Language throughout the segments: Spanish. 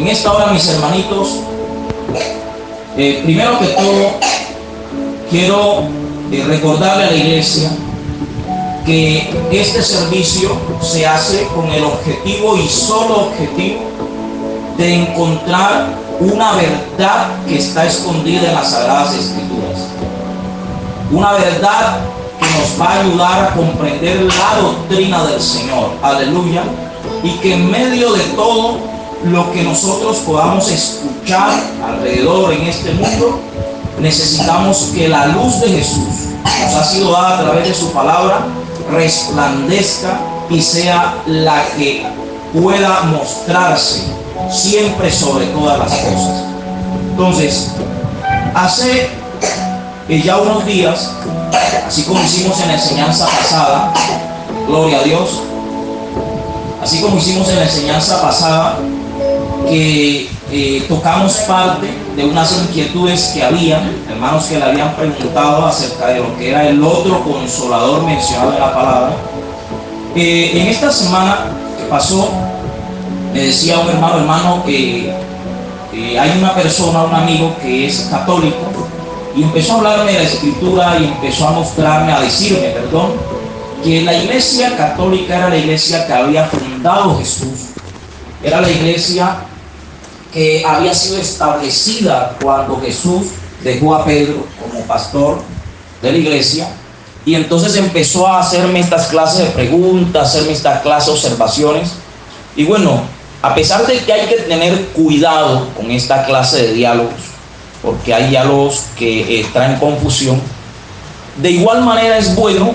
En esta hora, mis hermanitos, primero que todo, quiero recordarle a la iglesia que este servicio se hace con el objetivo y solo objetivo de encontrar una verdad que está escondida en las Sagradas Escrituras. Una verdad que nos va a ayudar a comprender la doctrina del Señor. Aleluya. Y que en medio de todo lo que nosotros podamos escuchar alrededor en este mundo, necesitamos que la luz de Jesús nos ha sido dada a través de su palabra, resplandezca y sea la que pueda mostrarse siempre sobre todas las cosas. Entonces, hace ya unos días, así como hicimos en la enseñanza pasada, gloria a Dios, así como hicimos en la enseñanza pasada, que tocamos parte de unas inquietudes que había, hermanos que le habían preguntado acerca de lo que era el otro consolador mencionado en la palabra. En esta semana que pasó, me decía un hermano, hay una persona, un amigo que es católico, y empezó a hablarme de la Escritura y empezó a mostrarme, a decirme, que la iglesia católica era la iglesia que había fundado Jesús, era la iglesia que había sido establecida cuando Jesús dejó a Pedro como pastor de la iglesia. Y entonces empezó a hacerme estas clases de preguntas, hacerme estas clases de observaciones. Y bueno, a pesar de que hay que tener cuidado con esta clase de diálogos, porque hay diálogos que traen confusión, de igual manera es bueno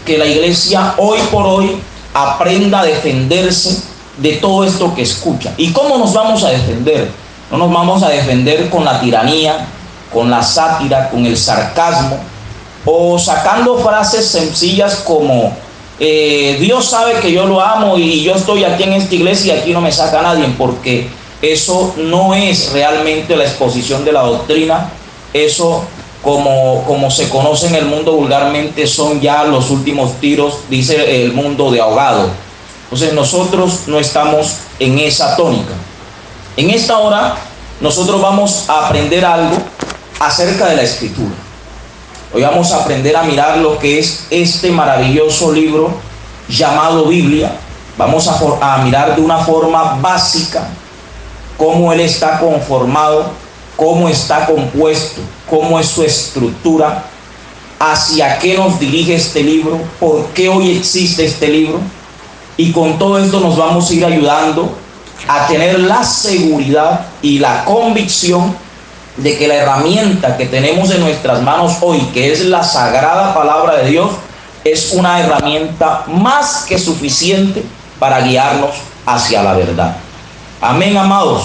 que la iglesia hoy por hoy aprenda a defenderse de todo esto que escucha. ¿Y cómo nos vamos a defender? No nos vamos a defender con la tiranía, con la sátira, con el sarcasmo, o sacando frases sencillas como Dios sabe que yo lo amo y yo estoy aquí en esta iglesia y aquí no me saca nadie, porque eso no es realmente la exposición de la doctrina. Eso, como se conoce en el mundo vulgarmente, son ya los últimos tiros, dice el mundo, de ahogado. Entonces nosotros no estamos en esa tónica. En esta hora nosotros vamos a aprender algo acerca de la Escritura. Hoy vamos a aprender a mirar lo que es este maravilloso libro llamado Biblia. Vamos a mirar de una forma básica cómo él está conformado, cómo está compuesto, cómo es su estructura, hacia qué nos dirige este libro, por qué hoy existe este libro. Y con todo esto nos vamos a ir ayudando a tener la seguridad y la convicción de que la herramienta que tenemos en nuestras manos hoy, que es la sagrada palabra de Dios, es una herramienta más que suficiente para guiarnos hacia la verdad. Amén, amados.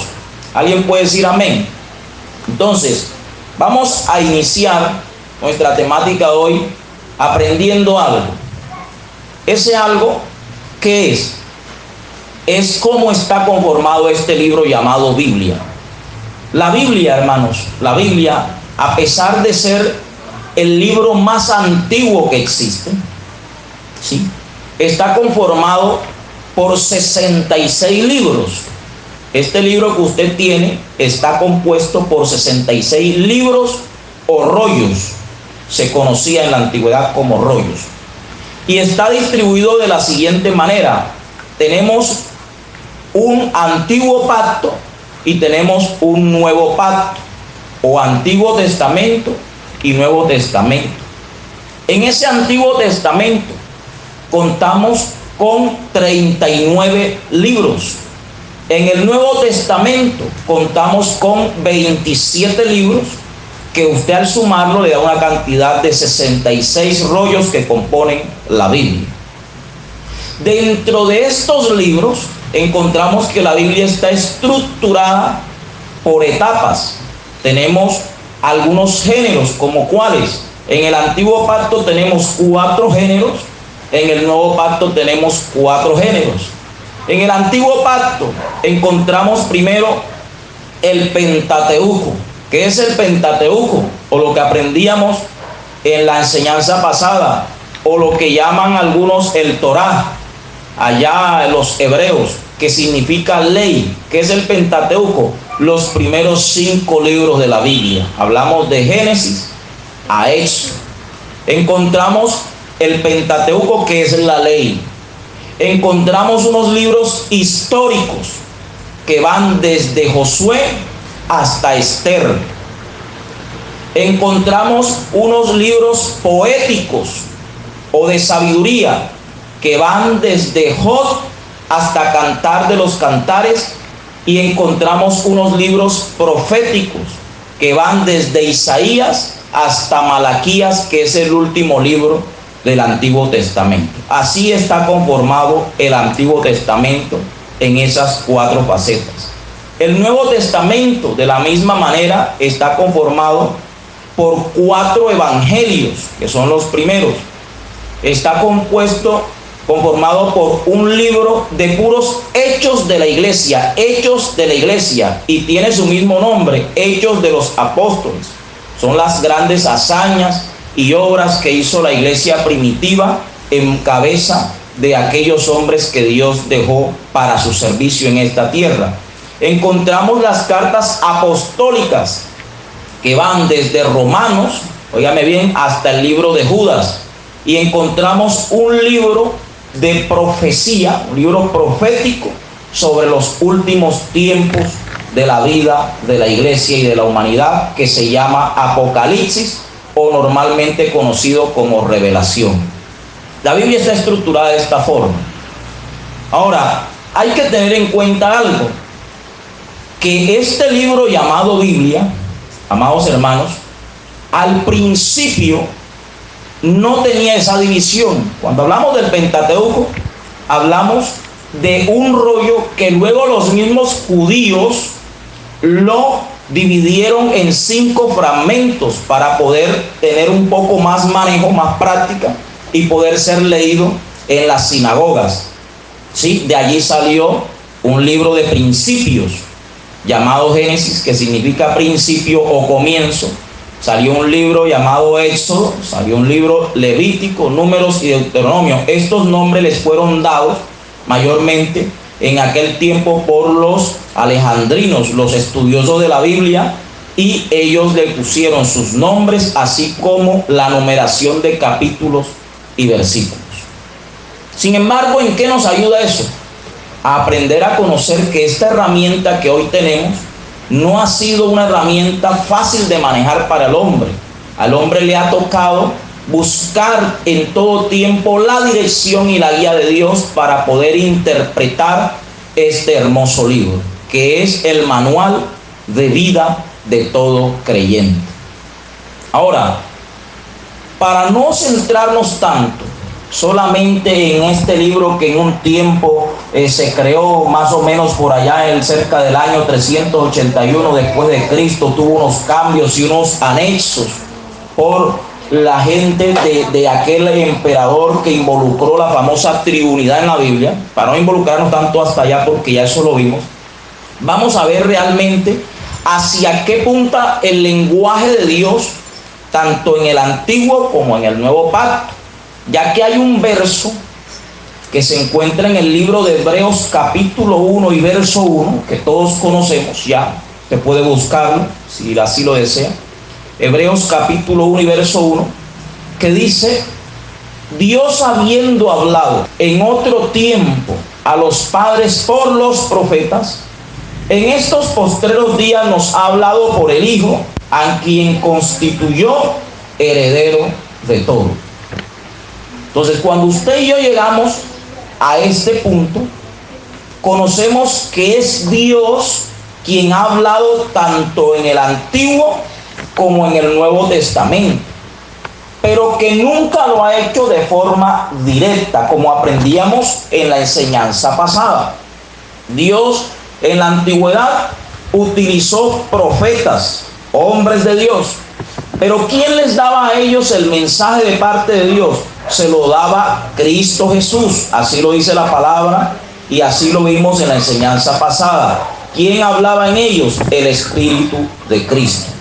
¿Alguien puede decir amén? Entonces, vamos a iniciar nuestra temática de hoy aprendiendo algo. Ese algo, ¿qué es? Es cómo está conformado este libro llamado Biblia. La Biblia, hermanos, la Biblia, a pesar de ser el libro más antiguo que existe, ¿sí?, está conformado por 66 libros. Este libro que usted tiene está compuesto por 66 libros o rollos. Se conocía en la antigüedad como rollos. Y está distribuido de la siguiente manera. Tenemos un antiguo pacto y tenemos un nuevo pacto, o Antiguo Testamento y Nuevo Testamento. En ese Antiguo Testamento contamos con 39 libros. En el Nuevo Testamento contamos con 27 libros, que usted al sumarlo le da una cantidad de 66 rollos que componen la Biblia. Dentro de estos libros encontramos que la Biblia está estructurada por etapas. Tenemos algunos géneros, como cuáles. En el Antiguo Pacto tenemos 4 géneros, en el Nuevo Pacto tenemos 4 géneros. En el Antiguo Pacto encontramos primero el Pentateuco. ¿Qué es el Pentateuco? O lo que aprendíamos en la enseñanza pasada, o lo que llaman algunos el Torá, allá los hebreos. que significa ley. ¿Qué es el Pentateuco? Los primeros 5 libros de la Biblia. Hablamos de Génesis a Éxodo. Encontramos el Pentateuco, que es la ley. Encontramos unos libros históricos que van desde Josué hasta Esther. Encontramos unos libros poéticos o de sabiduría que van desde Job hasta Cantar de los Cantares, y encontramos unos libros proféticos que van desde Isaías hasta Malaquías, que es el último libro del Antiguo Testamento. Así está conformado el Antiguo Testamento en esas 4 facetas. El Nuevo Testamento, de la misma manera, está conformado por 4 evangelios, que son los primeros. Está conformado por un libro de puros hechos de la iglesia, y tiene su mismo nombre, Hechos de los Apóstoles. Son las grandes hazañas y obras que hizo la iglesia primitiva en cabeza de aquellos hombres que Dios dejó para su servicio en esta tierra. Encontramos las cartas apostólicas que van desde Romanos, óigame bien, hasta el libro de Judas, y encontramos un libro de profecía, un libro profético sobre los últimos tiempos de la vida de la iglesia y de la humanidad, que se llama Apocalipsis, o normalmente conocido como Revelación. La Biblia está estructurada de esta forma. Ahora, hay que tener en cuenta algo, que este libro llamado Biblia, amados hermanos, al principio no tenía esa división. Cuando hablamos del Pentateuco, hablamos de un rollo que luego los mismos judíos lo dividieron en 5 fragmentos para poder tener un poco más manejo, más práctica, y poder ser leído en las sinagogas. ¿Sí? De allí salió un libro de principios llamado Génesis, que significa principio o comienzo. Salió un libro llamado Éxodo, salió un libro Levítico, Números y Deuteronomio. Estos nombres les fueron dados mayormente en aquel tiempo por los alejandrinos, los estudiosos de la Biblia, y ellos le pusieron sus nombres, así como la numeración de capítulos y versículos. Sin embargo, ¿en qué nos ayuda eso? A aprender a conocer que esta herramienta que hoy tenemos no ha sido una herramienta fácil de manejar para el hombre. Al hombre le ha tocado buscar en todo tiempo la dirección y la guía de Dios para poder interpretar este hermoso libro, que es el manual de vida de todo creyente. Ahora, para no centrarnos tanto solamente en este libro, que en un tiempo se creó más o menos por allá en cerca del año 381 después de Cristo, tuvo unos cambios y unos anexos por la gente de aquel emperador que involucró la famosa triunidad en la Biblia. Para no involucrarnos tanto hasta allá, porque ya eso lo vimos, vamos a ver realmente hacia qué punta el lenguaje de Dios, tanto en el Antiguo como en el Nuevo Pacto, ya que hay un verso que se encuentra en el libro de Hebreos capítulo 1 y verso 1, que todos conocemos ya, se puede buscarlo si así lo desea. Hebreos capítulo 1 y verso 1, que dice: Dios, habiendo hablado en otro tiempo a los padres por los profetas, en estos postreros días nos ha hablado por el Hijo, a quien constituyó heredero de todo. Entonces, cuando usted y yo llegamos a este punto, conocemos que es Dios quien ha hablado tanto en el Antiguo como en el Nuevo Testamento, pero que nunca lo ha hecho de forma directa, como aprendíamos en la enseñanza pasada. Dios en la antigüedad utilizó profetas, hombres de Dios, pero ¿quién les daba a ellos el mensaje de parte de Dios? Se lo daba Cristo Jesús. Así lo dice la palabra y así lo vimos en la enseñanza pasada. ¿Quién hablaba en ellos? El Espíritu de Cristo.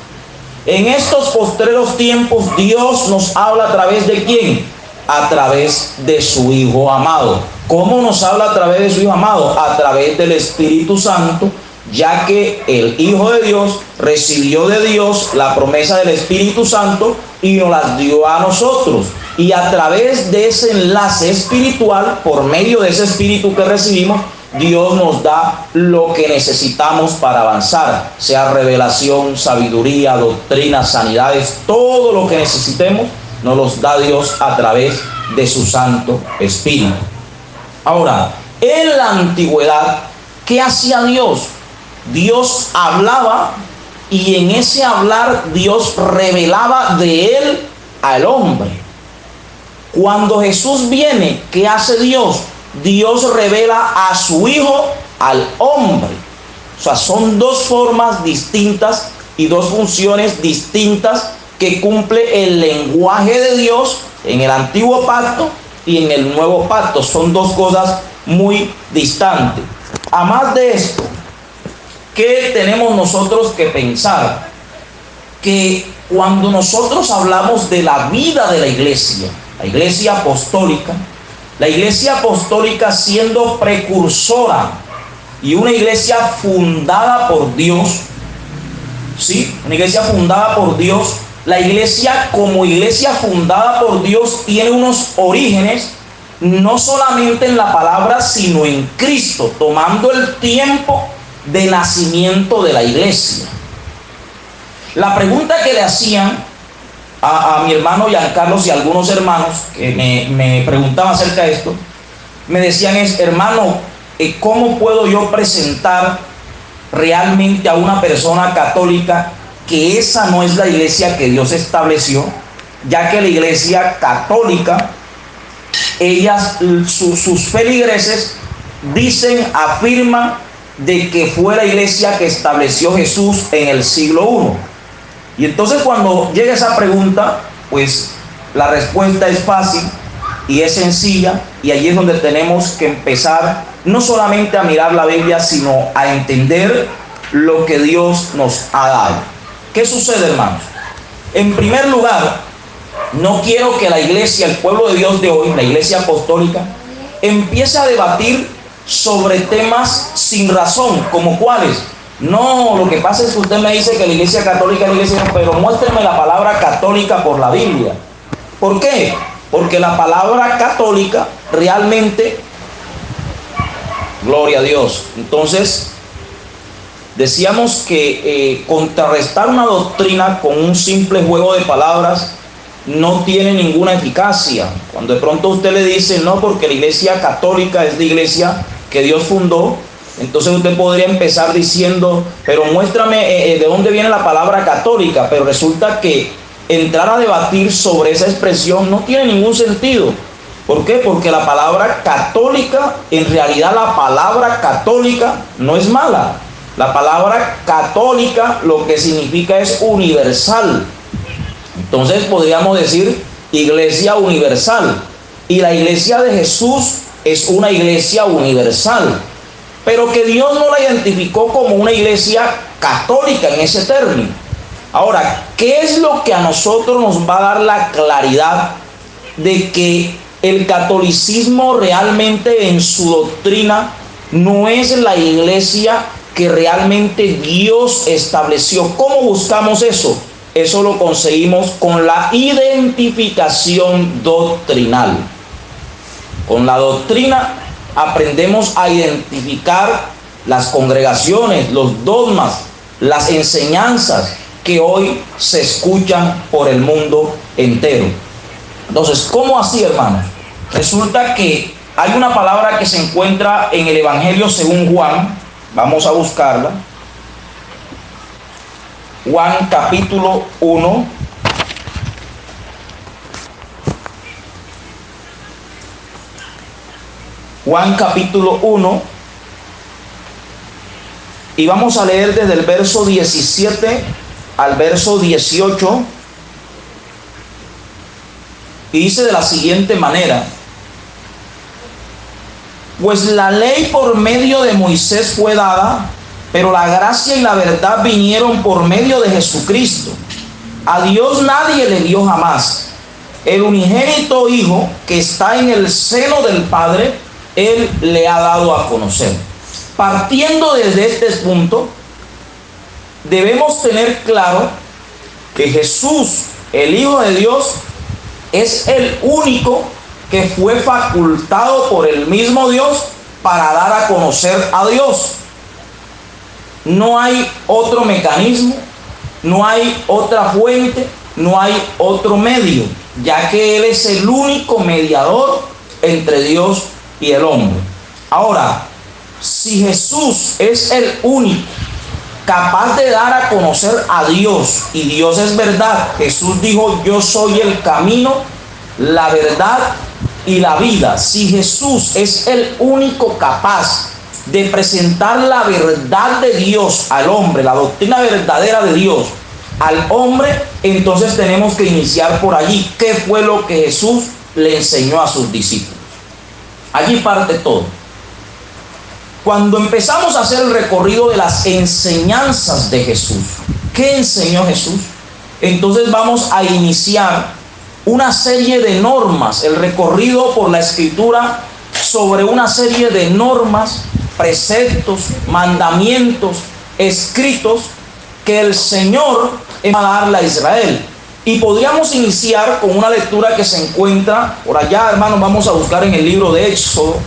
En estos postreros tiempos, Dios nos habla a través de ¿quién? a través de su Hijo amado. ¿Cómo nos habla a través de su Hijo amado? A través del Espíritu Santo, ya que el Hijo de Dios recibió de Dios la promesa del Espíritu Santo y nos las dio a nosotros. Y a través de ese enlace espiritual, por medio de ese Espíritu que recibimos, Dios nos da lo que necesitamos para avanzar, sea revelación, sabiduría, doctrina, sanidades, todo lo que necesitemos nos los da Dios a través de su Santo Espíritu. Ahora, en la antigüedad, ¿qué hacía Dios? Dios hablaba y en ese hablar Dios revelaba de él al hombre. Cuando Jesús viene, ¿qué hace Dios? Dios revela a su Hijo al hombre. O sea, son dos formas distintas y dos funciones distintas que cumple el lenguaje de Dios en el antiguo pacto y en el nuevo pacto. Son dos cosas muy distantes. Además de esto, ¿qué tenemos nosotros que pensar? Que cuando nosotros hablamos de la vida de la iglesia apostólica siendo precursora y una iglesia fundada por Dios, ¿sí? Una iglesia fundada por Dios. La iglesia, como iglesia fundada por Dios, tiene unos orígenes no solamente en la palabra, sino en Cristo, tomando el tiempo de nacimiento de la iglesia. La pregunta que le hacían a mi hermano Giancarlos y a algunos hermanos que me preguntaban acerca de esto, me decían hermano, ¿cómo puedo yo presentar realmente a una persona católica que esa no es la iglesia que Dios estableció? Ya que la iglesia católica, sus feligreses afirman de que fue la iglesia que estableció Jesús en el siglo I. Y entonces cuando llega esa pregunta, pues la respuesta es fácil y es sencilla, y allí es donde tenemos que empezar no solamente a mirar la Biblia, sino a entender lo que Dios nos ha dado. ¿Qué sucede, hermanos? En primer lugar, no quiero que la iglesia, el pueblo de Dios de hoy, la iglesia apostólica, empiece a debatir sobre temas sin razón, como cuáles. No, lo que pasa es que usted me dice que la iglesia católica es la iglesia, pero muéstreme la palabra católica por la Biblia. ¿Por qué? Porque la palabra católica realmente, gloria a Dios. Entonces, decíamos que contrarrestar una doctrina con un simple juego de palabras no tiene ninguna eficacia. Cuando de pronto usted le dice, no, porque la iglesia católica es la iglesia que Dios fundó, entonces usted podría empezar diciendo, pero muéstrame de dónde viene la palabra católica, pero resulta que entrar a debatir sobre esa expresión no tiene ningún sentido. ¿Por qué? Porque la palabra católica, en realidad la palabra católica no es mala. La palabra católica lo que significa es universal. Entonces podríamos decir iglesia universal. Y la iglesia de Jesús es una iglesia universal, pero que Dios no la identificó como una iglesia católica en ese término. Ahora, ¿qué es lo que a nosotros nos va a dar la claridad de que el catolicismo realmente en su doctrina no es la iglesia que realmente Dios estableció? ¿Cómo buscamos eso? Eso lo conseguimos con la identificación doctrinal. Con la doctrina aprendemos a identificar las congregaciones, los dogmas, las enseñanzas que hoy se escuchan por el mundo entero. Entonces, ¿cómo así, hermanos? Resulta que hay una palabra que se encuentra en el Evangelio según Juan. Vamos a buscarla. Juan capítulo 1. Juan capítulo 1. Y vamos a leer desde el verso 17 al verso 18. Y dice de la siguiente manera: pues la ley por medio de Moisés fue dada, pero la gracia y la verdad vinieron por medio de Jesucristo. A Dios nadie le dio jamás. el unigénito Hijo que está en el seno del Padre, Él le ha dado a conocer. Partiendo desde este punto, debemos tener claro que Jesús, el Hijo de Dios, es el único que fue facultado por el mismo Dios para dar a conocer a Dios. No hay otro mecanismo, no hay otra fuente, no hay otro medio, ya que Él es el único mediador entre Dios y el hombre. Ahora, si Jesús es el único capaz de dar a conocer a Dios, y Dios es verdad, Jesús dijo: yo soy el camino, la verdad y la vida. Si Jesús es el único capaz de presentar la verdad de Dios al hombre, la doctrina verdadera de Dios al hombre, entonces tenemos que iniciar por allí. ¿Qué fue lo que Jesús le enseñó a sus discípulos? Allí parte todo. Cuando empezamos a hacer el recorrido de las enseñanzas de Jesús, ¿qué enseñó Jesús? Entonces vamos a iniciar una serie de normas, el recorrido por la Escritura sobre una serie de normas, preceptos, mandamientos escritos que el Señor va a darle a Israel. Y podríamos iniciar con una lectura que se encuentra por allá, hermanos. Vamos a buscar en el libro de Éxodo,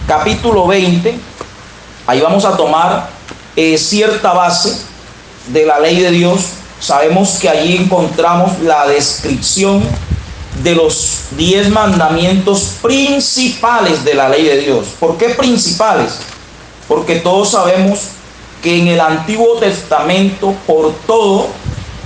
capítulo 20. Ahí vamos a tomar cierta base de la ley de Dios. Sabemos que allí encontramos la descripción de los 10 mandamientos principales de la ley de Dios. ¿Por qué principales? Porque todos sabemos que en el Antiguo Testamento, por todo,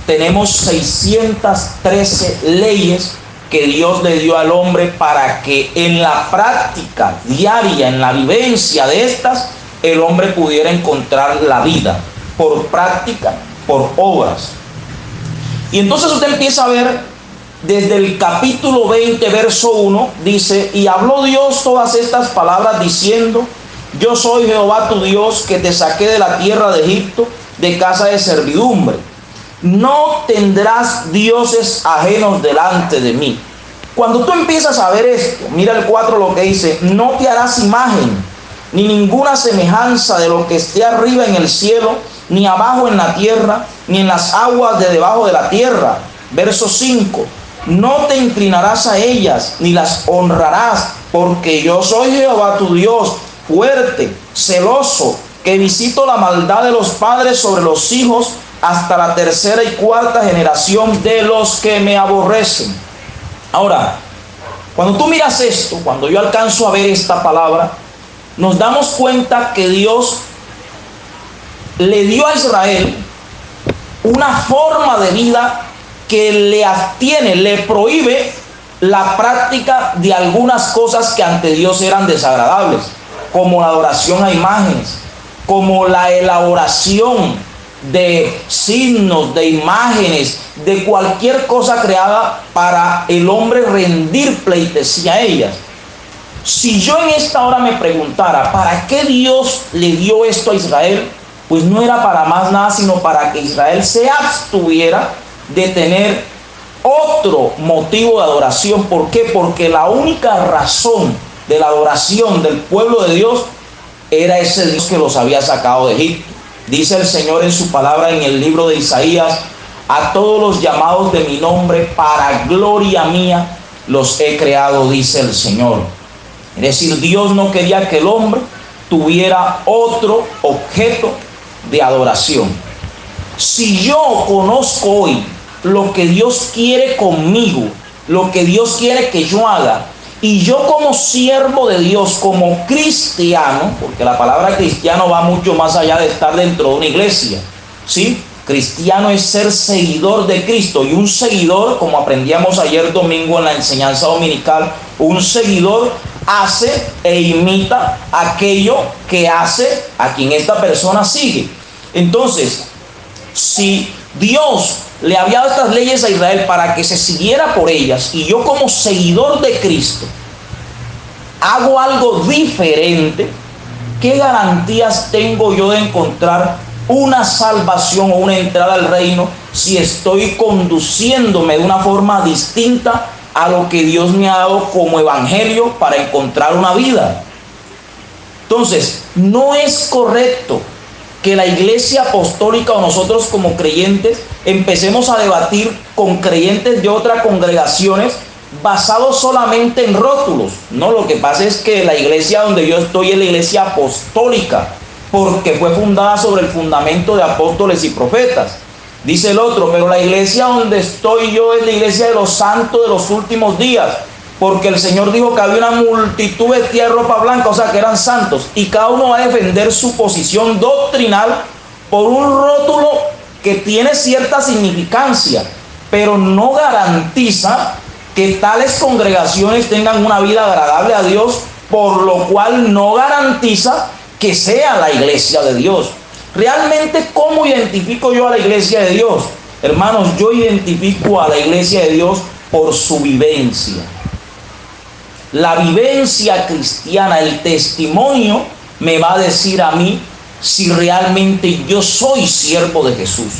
tenemos 613 leyes que Dios le dio al hombre para que en la práctica diaria, en la vivencia de estas, el hombre pudiera encontrar la vida, por práctica, por obras. Y entonces usted empieza a ver desde el capítulo 20, verso 1, dice: y habló Dios todas estas palabras diciendo: yo soy Jehová tu Dios, que te saqué de la tierra de Egipto, de casa de servidumbre. No tendrás dioses ajenos delante de mí. Cuando tú empiezas a ver esto, mira el 4 lo que dice: no te harás imagen, ni ninguna semejanza de lo que esté arriba en el cielo, ni abajo en la tierra, ni en las aguas de debajo de la tierra. Verso 5: no te inclinarás a ellas, ni las honrarás, porque yo soy Jehová tu Dios, fuerte, celoso, que visito la maldad de los padres sobre los hijos hasta la tercera y cuarta generación de los que me aborrecen. Ahora, cuando tú miras esto, cuando yo alcanzo a ver esta palabra, nos damos cuenta que Dios le dio a Israel una forma de vida que le abstiene, le prohíbe la práctica de algunas cosas que ante Dios eran desagradables, como la adoración a imágenes, como la elaboración de signos, de imágenes, de cualquier cosa creada para el hombre rendir pleitesía a ellas. Si yo en esta hora me preguntara ¿para qué Dios le dio esto a Israel? Pues no era para más nada, sino para que Israel se abstuviera de tener otro motivo de adoración. ¿Por qué? Porque la única razón de la adoración del pueblo de Dios era ese Dios que los había sacado de Egipto. Dice el Señor en su palabra en el libro de Isaías: a todos los llamados de mi nombre, para gloria mía los he creado, dice el Señor. Es decir, Dios no quería que el hombre tuviera otro objeto de adoración. Si yo conozco hoy lo que Dios quiere conmigo, lo que Dios quiere que yo haga, y yo como siervo de Dios, como cristiano, porque la palabra cristiano va mucho más allá de estar dentro de una iglesia, ¿sí? Cristiano es ser seguidor de Cristo, y un seguidor, como aprendíamos ayer domingo en la enseñanza dominical, un seguidor hace e imita aquello que hace a quien esta persona sigue. Entonces, si Dios le había dado estas leyes a Israel para que se siguiera por ellas, y yo como seguidor de Cristo hago algo diferente, ¿qué garantías tengo yo de encontrar una salvación o una entrada al reino si estoy conduciéndome de una forma distinta a lo que Dios me ha dado como evangelio para encontrar una vida. Entonces, no es correcto que la iglesia apostólica o nosotros como creyentes empecemos a debatir con creyentes de otras congregaciones basados solamente en rótulos. No, lo que pasa es que la iglesia donde yo estoy es la iglesia apostólica, porque fue fundada sobre el fundamento de apóstoles y profetas. Dice el otro, pero la iglesia donde estoy yo es la iglesia de los santos de los últimos días, porque el Señor dijo que había una multitud vestida de ropa blanca, o sea que eran santos, y cada uno va a defender su posición doctrinal por un rótulo que tiene cierta significancia, pero no garantiza que tales congregaciones tengan una vida agradable a Dios, por lo cual no garantiza que sea la iglesia de Dios. Realmente, ¿cómo identifico yo a la iglesia de Dios? Hermanos, yo identifico a la iglesia de Dios por su vivencia. La vivencia cristiana, el testimonio, me va a decir a mí si realmente yo soy siervo de Jesús.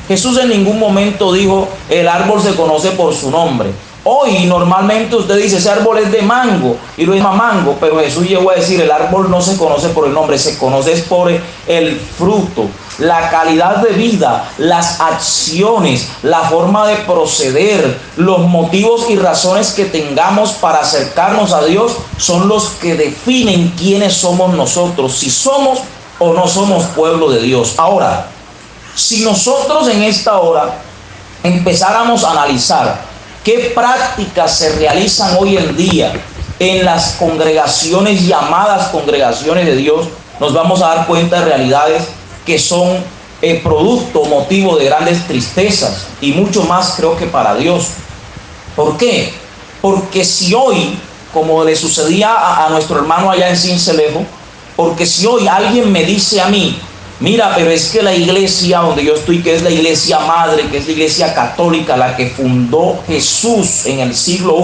Jesús en ningún momento dijo, el árbol se conoce por su nombre. Hoy normalmente usted dice, ese árbol es de mango, y lo llama mango, pero Jesús llegó a decir, el árbol no se conoce por el nombre, se conoce por el fruto, la calidad de vida, las acciones, la forma de proceder, los motivos y razones que tengamos para acercarnos a Dios son los que definen quiénes somos nosotros, si somos o no somos pueblo de Dios. Ahora, si nosotros en esta hora empezáramos a analizar ¿qué prácticas se realizan hoy en día en las congregaciones llamadas congregaciones de Dios? Nos vamos a dar cuenta de realidades que son producto, motivo de grandes tristezas y mucho más, creo que para Dios. ¿Por qué? Porque si hoy, como le sucedía a nuestro hermano allá en Cincelejo, porque si hoy alguien me dice a mí, mira, pero es que la iglesia donde yo estoy, que es la iglesia madre, que es la iglesia católica, la que fundó Jesús en el siglo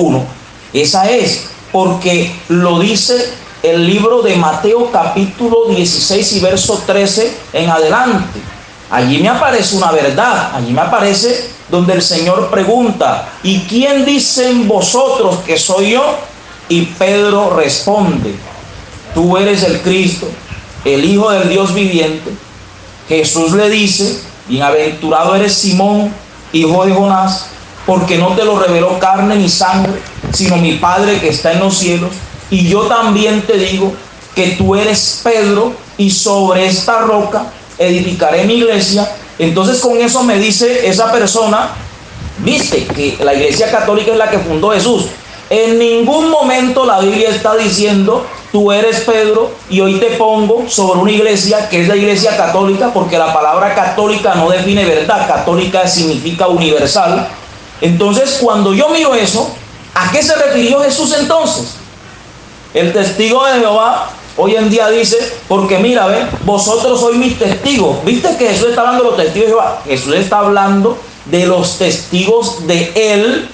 I, esa es, porque lo dice el libro de Mateo capítulo 16 y verso 13 en adelante. Allí me aparece una verdad, allí me aparece donde el Señor pregunta, ¿y quién dicen vosotros que soy yo? Y Pedro responde, tú eres el Cristo, el Hijo del Dios viviente. Jesús le dice, bienaventurado eres Simón, hijo de Jonás, porque no te lo reveló carne ni sangre, sino mi Padre que está en los cielos. Y yo también te digo que tú eres Pedro, y sobre esta roca edificaré mi iglesia. Entonces con eso me dice esa persona, viste que la iglesia católica es la que fundó Jesús. En ningún momento la Biblia está diciendo, tú eres Pedro y hoy te pongo sobre una iglesia que es la iglesia católica, porque la palabra católica no define verdad, católica significa universal. Entonces cuando yo miro eso, ¿a qué se refirió Jesús entonces? El testigo de Jehová hoy en día dice, porque mira, vosotros sois mis testigos. ¿Viste que Jesús está hablando de los testigos de Jehová? Jesús está hablando de los testigos de Él,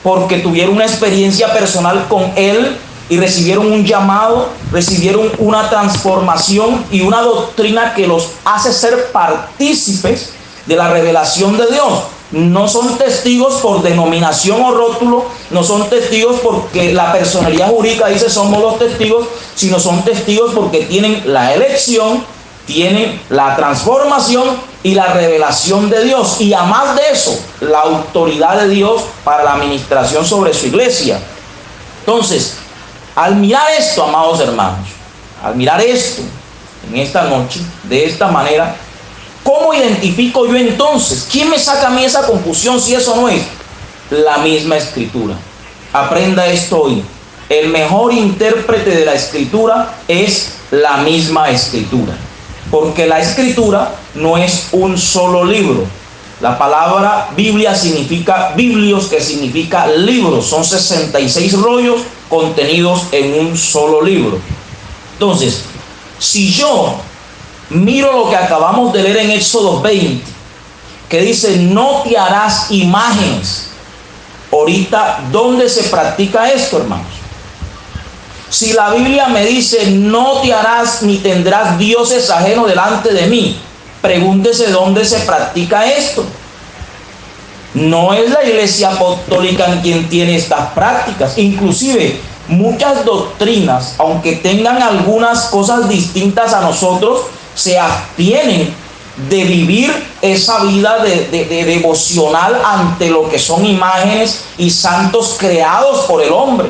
porque tuvieron una experiencia personal con Él y recibieron un llamado, recibieron una transformación y una doctrina que los hace ser partícipes de la revelación de Dios. No son testigos por denominación o rótulo, no son testigos porque la personalidad jurídica dice somos los testigos, sino son testigos porque tienen la elección, tienen la transformación y la revelación de Dios, y además de eso, la autoridad de Dios para la administración sobre su iglesia. Entonces, al mirar esto, amados hermanos, al mirar esto en esta noche, de esta manera, ¿cómo identifico yo entonces? ¿Quién me saca a mí esa confusión si eso no es la misma Escritura? Aprenda esto hoy. El mejor intérprete de la Escritura es la misma Escritura. Porque la Escritura no es un solo libro. La palabra Biblia significa biblios, que significa libros. Son 66 rollos contenidos en un solo libro. Entonces, si yo miro lo que acabamos de leer en Éxodo 20, que dice, no te harás imágenes. Ahorita, ¿dónde se practica esto, hermanos? Si la Biblia me dice, no te harás ni tendrás dioses ajenos delante de mí, pregúntese dónde se practica esto. No es la Iglesia Apostólica en quien tiene estas prácticas. Inclusive muchas doctrinas, aunque tengan algunas cosas distintas a nosotros, se abstienen de vivir esa vida de devocional ante lo que son imágenes y santos creados por el hombre.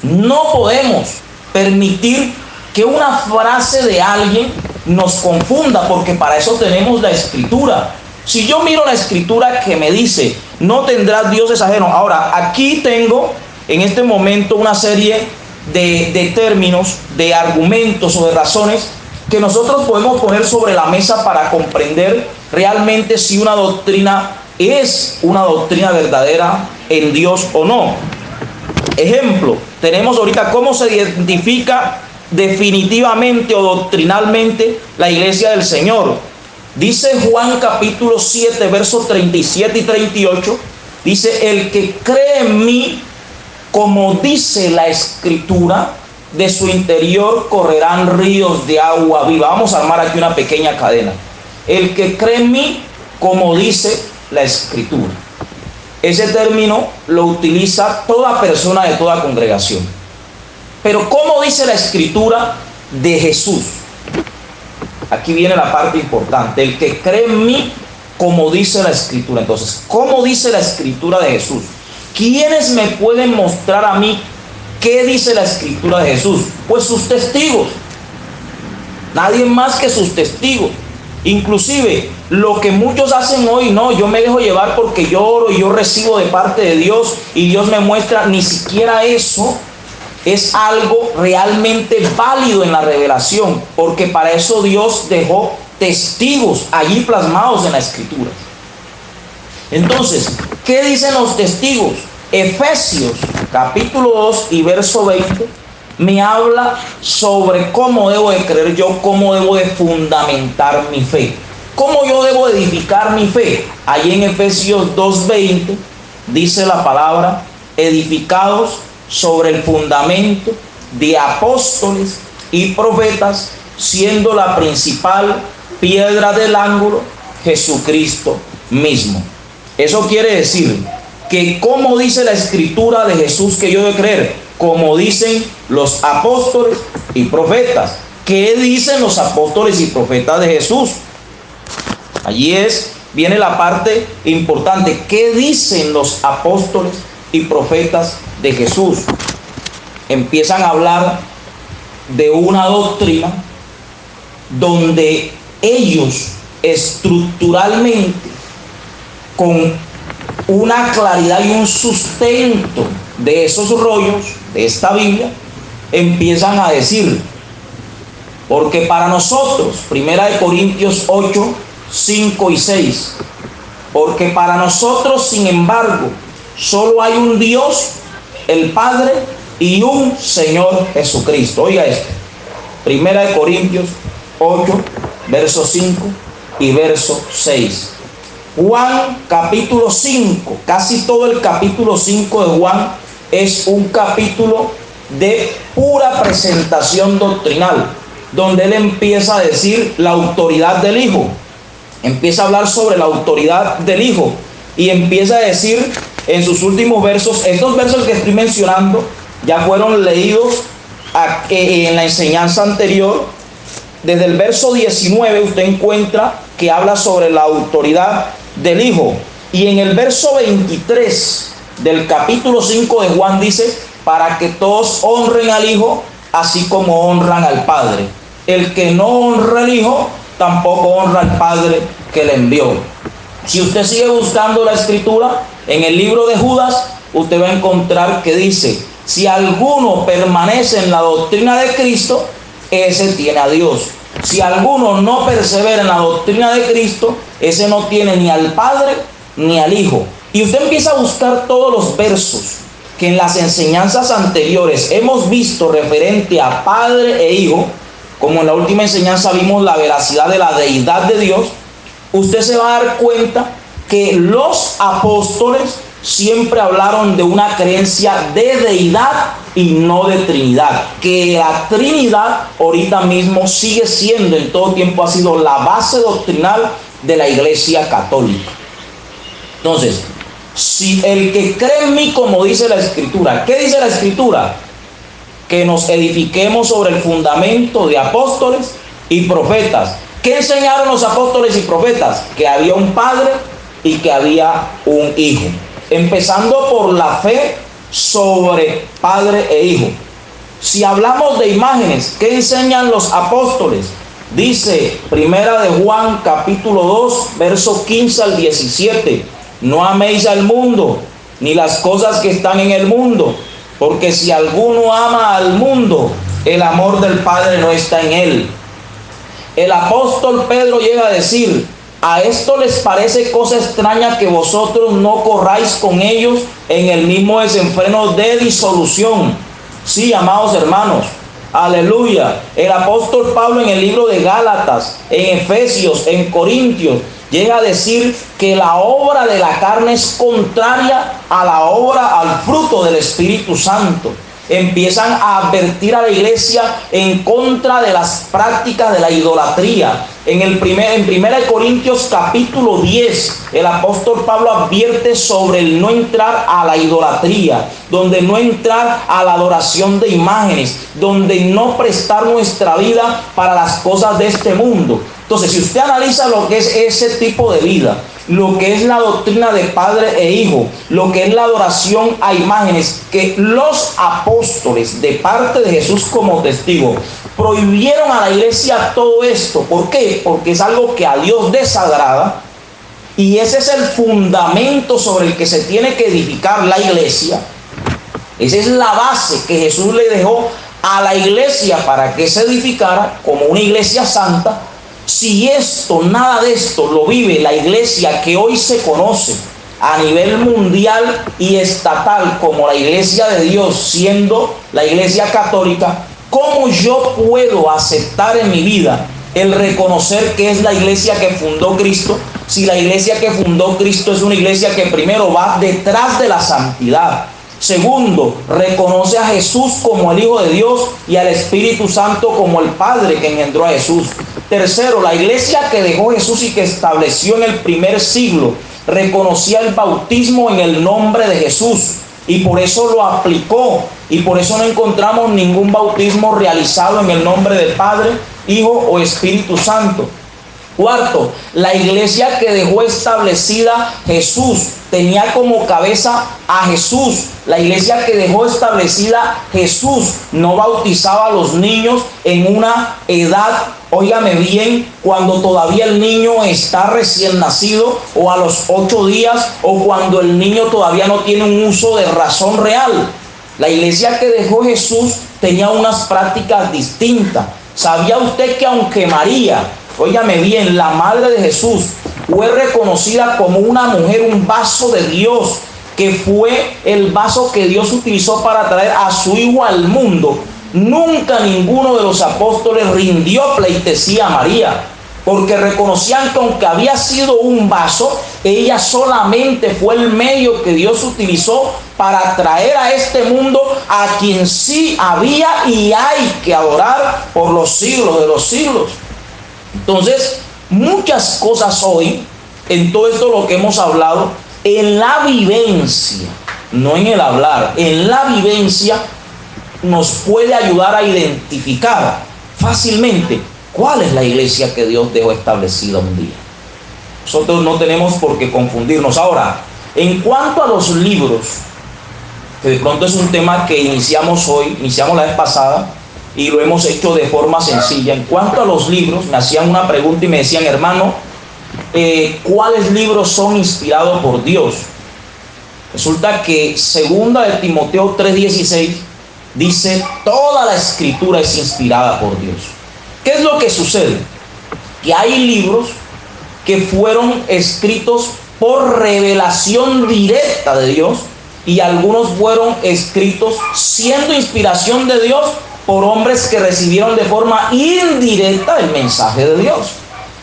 No podemos permitir que una frase de alguien nos confunda, porque para eso tenemos la Escritura. Si yo miro la Escritura que me dice, no tendrás dioses ajenos. Ahora, aquí tengo en este momento una serie de términos, de argumentos o de razones que nosotros podemos poner sobre la mesa para comprender realmente si una doctrina es una doctrina verdadera en Dios o no. Ejemplo, tenemos ahorita cómo se identifica definitivamente o doctrinalmente la Iglesia del Señor. Dice Juan capítulo 7, versos 37 y 38, dice: el que cree en mí, como dice la Escritura, de su interior correrán ríos de agua viva. Vamos a armar aquí una pequeña cadena. El que cree en mí, como dice la Escritura. Ese término lo utiliza toda persona de toda congregación. Pero ¿cómo dice la Escritura de Jesús? Aquí viene la parte importante. El que cree en mí, como dice la Escritura. Entonces, ¿cómo dice la Escritura de Jesús? ¿Quiénes me pueden mostrar a mí qué dice la Escritura de Jesús? Pues sus testigos. Nadie más que sus testigos. Inclusive lo que muchos hacen hoy, no, yo me dejo llevar porque yo oro y yo recibo de parte de Dios y Dios me muestra. Ni siquiera eso es algo realmente válido en la revelación, porque para eso Dios dejó testigos allí plasmados en la Escritura. Entonces, ¿qué dicen los testigos? Efesios capítulo 2 y verso 20 me habla sobre cómo debo de creer yo, cómo debo de fundamentar mi fe, cómo yo debo edificar mi fe. Allí en Efesios 2:20 dice la palabra: edificados sobre el fundamento de apóstoles y profetas, siendo la principal piedra del ángulo Jesucristo mismo. Eso quiere decir que como dice la Escritura de Jesús que yo debo creer, como dicen los apóstoles y profetas. ¿Qué dicen los apóstoles y profetas de Jesús? Allí viene la parte importante. ¿Qué dicen los apóstoles y profetas de Jesús? Empiezan a hablar de una doctrina donde ellos estructuralmente, con una claridad y un sustento de esos rollos, de esta Biblia, empiezan a decir, porque para nosotros, 1 Corintios 8, 5 y 6, porque para nosotros, sin embargo, solo hay un Dios, el Padre, y un Señor Jesucristo. Oiga esto, 1 Corintios 8, verso 5 y verso 6. Juan capítulo 5, casi todo el capítulo 5 de Juan es un capítulo de pura presentación doctrinal, donde él empieza a decir la autoridad del Hijo, empieza a hablar sobre la autoridad del Hijo y empieza a decir en sus últimos versos, estos versos que estoy mencionando ya fueron leídos en la enseñanza anterior. Desde el verso 19 usted encuentra que habla sobre la autoridad del Hijo, y en el verso 23 del capítulo 5 de Juan dice: para que todos honren al Hijo así como honran al Padre. El que no honra al Hijo tampoco honra al Padre que le envió. Si usted sigue buscando la Escritura, en el libro de Judas usted va a encontrar que dice: si alguno permanece en la doctrina de Cristo, ese tiene a Dios. Si alguno no persevera en la doctrina de Cristo, ese no tiene ni al Padre ni al Hijo. Y usted empieza a buscar todos los versos que en las enseñanzas anteriores hemos visto referente a Padre e Hijo, como en la última enseñanza vimos la veracidad de la deidad de Dios. Usted se va a dar cuenta que los apóstoles siempre hablaron de una creencia de deidad y no de Trinidad, que la Trinidad ahorita mismo sigue siendo, en todo tiempo ha sido la base doctrinal de la Iglesia Católica. Entonces, si el que cree en mí, como dice la Escritura, ¿qué dice la Escritura? Que nos edifiquemos sobre el fundamento de apóstoles y profetas. ¿Qué enseñaron los apóstoles y profetas? Que había un padre y que había un hijo. Empezando por la fe sobre padre e hijo. Si hablamos de imágenes, ¿qué enseñan los apóstoles? Dice Primera de Juan capítulo 2, versos 15 al 17. No améis al mundo, ni las cosas que están en el mundo, porque si alguno ama al mundo, el amor del Padre no está en él. El apóstol Pedro llega a decir: a esto les parece cosa extraña que vosotros no corráis con ellos en el mismo desenfreno de disolución. Sí, amados hermanos, aleluya. El apóstol Pablo en el libro de Gálatas, en Efesios, en Corintios, llega a decir que la obra de la carne es contraria a la obra, al fruto del Espíritu Santo. Empiezan a advertir a la iglesia en contra de las prácticas de la idolatría. En 1 Corintios capítulo 10, el apóstol Pablo advierte sobre el no entrar a la idolatría, donde no entrar a la adoración de imágenes, donde no prestar nuestra vida para las cosas de este mundo. Entonces, si usted analiza lo que es ese tipo de vida, lo que es la doctrina de padre e hijo, lo que es la adoración a imágenes, que los apóstoles de parte de Jesús como testigo prohibieron a la iglesia todo esto. ¿Por qué? Porque es algo que a Dios desagrada, y ese es el fundamento sobre el que se tiene que edificar la iglesia. Esa es la base que Jesús le dejó a la iglesia para que se edificara como una iglesia santa. Si esto, nada de esto lo vive la iglesia que hoy se conoce a nivel mundial y estatal como la iglesia de Dios, siendo la iglesia católica, ¿cómo yo puedo aceptar en mi vida el reconocer que es la iglesia que fundó Cristo? Si la iglesia que fundó Cristo es una iglesia que primero va detrás de la santidad. Segundo, reconoce a Jesús como el Hijo de Dios y al Espíritu Santo como el Padre que engendró a Jesús. Tercero, la iglesia que dejó Jesús y que estableció en el primer siglo reconocía el bautismo en el nombre de Jesús y por eso lo aplicó, y por eso no encontramos ningún bautismo realizado en el nombre del Padre, Hijo o Espíritu Santo. Cuarto, la iglesia que dejó establecida Jesús tenía como cabeza a Jesús. La iglesia que dejó establecida Jesús no bautizaba a los niños en una edad, óigame bien, cuando todavía el niño está recién nacido, o a los 8 días, o cuando el niño todavía no tiene un uso de razón real. La iglesia que dejó Jesús tenía unas prácticas distintas. ¿Sabía usted que aunque María, óigame bien, la madre de Jesús, fue reconocida como una mujer, un vaso de Dios, que fue el vaso que Dios utilizó para traer a su hijo al mundo, nunca ninguno de los apóstoles rindió pleitesía a María, porque reconocían que aunque había sido un vaso, ella solamente fue el medio que Dios utilizó para traer a este mundo a quien sí había y hay que adorar por los siglos de los siglos. Entonces, muchas cosas hoy, en todo esto lo que hemos hablado, en la vivencia, no en el hablar, en la vivencia nos puede ayudar a identificar fácilmente cuál es la iglesia que Dios dejó establecida un día. Nosotros no tenemos por qué confundirnos. Ahora, en cuanto a los libros, que de pronto es un tema que iniciamos la vez pasada, y lo hemos hecho de forma sencilla. En cuanto a los libros, me hacían una pregunta y me decían: hermano, ¿cuáles libros son inspirados por Dios? Resulta que 2 de Timoteo 3:16 dice: toda la escritura es inspirada por Dios. ¿Qué es lo que sucede? Que hay libros que fueron escritos por revelación directa de Dios, y algunos fueron escritos siendo inspiración de Dios por hombres que recibieron de forma indirecta el mensaje de Dios.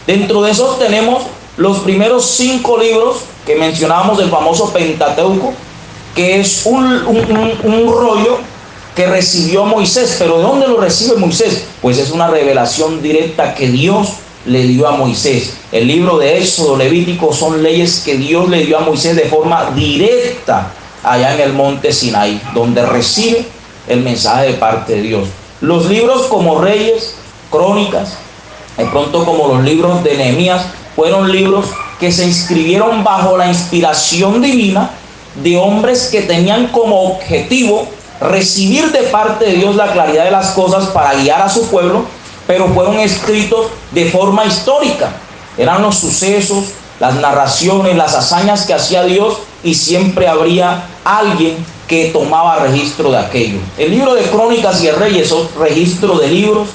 Dentro de esos tenemos los primeros 5 libros que mencionábamos del famoso Pentateuco, que es un rollo que recibió Moisés. ¿Pero de dónde lo recibe Moisés? Pues es una revelación directa que Dios le dio a Moisés. El libro de Éxodo, Levítico son leyes que Dios le dio a Moisés de forma directa allá en el monte Sinaí, donde recibe el mensaje de parte de Dios. Los libros como Reyes, Crónicas, de pronto como los libros de Nehemías, fueron libros que se escribieron bajo la inspiración divina de hombres que tenían como objetivo recibir de parte de Dios la claridad de las cosas para guiar a su pueblo, pero fueron escritos de forma histórica. Eran los sucesos, las narraciones, las hazañas que hacía Dios, y siempre habría alguien que tomaba registro de aquello. El libro de Crónicas y de Reyes son registro de libros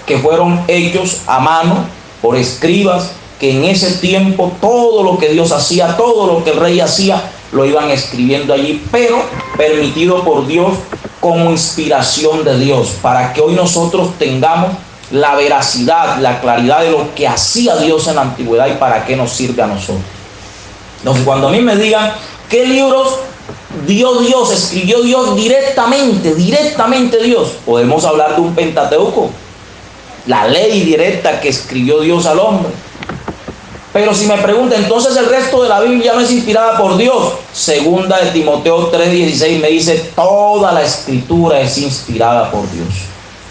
que fueron hechos a mano por escribas, que en ese tiempo todo lo que Dios hacía, todo lo que el rey hacía, lo iban escribiendo allí, pero permitido por Dios como inspiración de Dios, para que hoy nosotros tengamos la veracidad, la claridad de lo que hacía Dios en la antigüedad y para qué nos sirve a nosotros. Entonces, cuando a mí me digan qué libros Dios escribió Dios directamente Dios, podemos hablar de un Pentateuco, la ley directa que escribió Dios al hombre. Pero si me preguntan, entonces el resto de la Biblia no es inspirada por Dios. Segunda de Timoteo 3:16 me dice, toda la escritura es inspirada por Dios.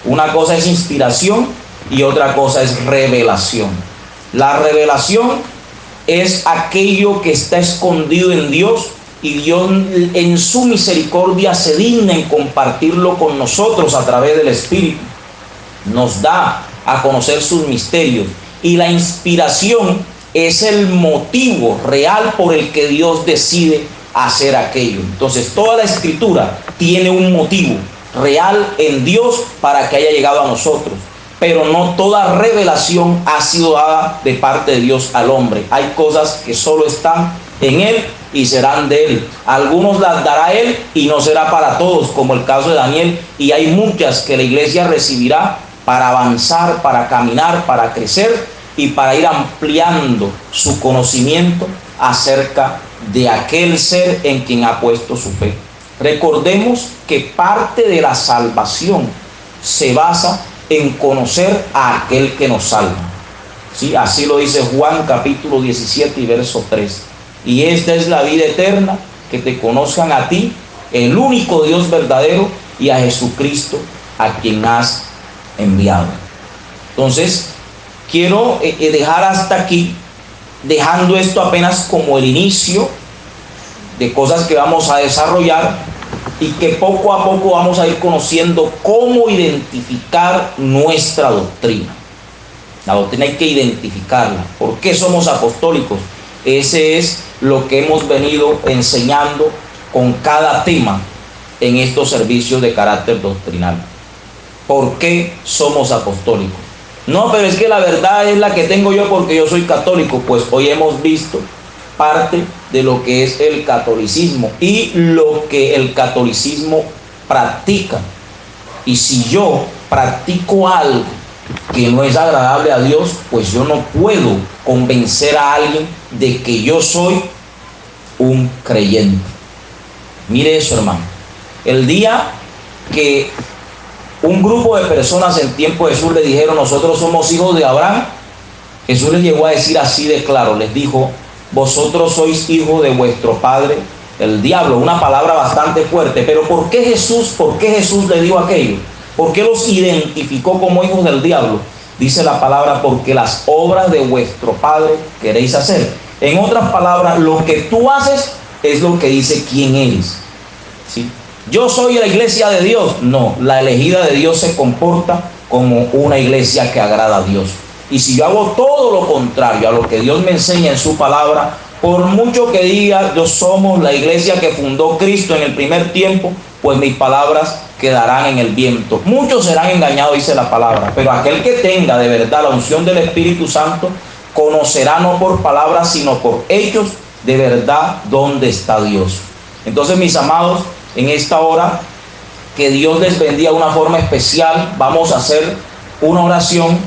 Una cosa es inspiración y otra cosa es revelación. La revelación es aquello que está escondido en Dios, y Dios en su misericordia se digna en compartirlo con nosotros a través del Espíritu. Nos da a conocer sus misterios, y la inspiración es el motivo real por el que Dios decide hacer aquello. Entonces, toda la escritura tiene un motivo real en Dios para que haya llegado a nosotros, pero no toda revelación ha sido dada de parte de Dios al hombre. Hay cosas que solo están en Él y serán de Él. Algunos las dará Él y no será para todos, como el caso de Daniel, y hay muchas que la iglesia recibirá para avanzar, para caminar, para crecer y para ir ampliando su conocimiento acerca de aquel ser en quien ha puesto su fe. Recordemos que parte de la salvación se basa en conocer a aquel que nos salva. ¿Sí? Así lo dice Juan capítulo 17 y verso 3. Y esta es la vida eterna, que te conozcan a ti, el único Dios verdadero, y a Jesucristo, a quien has enviado. Entonces, quiero dejar hasta aquí, dejando esto apenas como el inicio de cosas que vamos a desarrollar y que poco a poco vamos a ir conociendo cómo identificar nuestra doctrina. La doctrina hay que identificarla. ¿Por qué somos apostólicos? Ese es lo que hemos venido enseñando con cada tema en estos servicios de carácter doctrinal. ¿Por qué somos apostólicos? No, pero es que la verdad es la que tengo yo porque yo soy católico. Pues hoy hemos visto parte de lo que es el catolicismo y lo que el catolicismo practica. Y si yo practico algo que no es agradable a Dios, pues yo no puedo convencer a alguien de que yo soy un creyente. Mire eso, hermano. El día que un grupo de personas en tiempo de Jesús le dijeron, nosotros somos hijos de Abraham, Jesús les llegó a decir así de claro, les dijo, vosotros sois hijos de vuestro padre, el diablo. Una palabra bastante fuerte. Pero ¿por qué Jesús le dijo aquello? ¿Por qué los identificó como hijos del diablo? Dice la palabra, porque las obras de vuestro padre queréis hacer. En otras palabras, lo que tú haces es lo que dice quién eres. ¿Sí? Yo soy la iglesia de Dios. No, la elegida de Dios se comporta como una iglesia que agrada a Dios. Y si yo hago todo lo contrario a lo que Dios me enseña en su palabra, por mucho que diga yo somos la iglesia que fundó Cristo en el primer tiempo, pues mis palabras quedarán en el viento. Muchos serán engañados, dice la palabra, pero aquel que tenga de verdad la unción del Espíritu Santo conocerá no por palabras sino por hechos de verdad dónde está Dios. Entonces, mis amados, en esta hora que Dios les bendiga de una forma especial, vamos a hacer una oración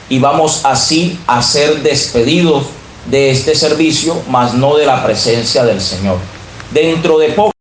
y vamos así a ser despedidos de este servicio, mas no de la presencia del Señor. Dentro de poco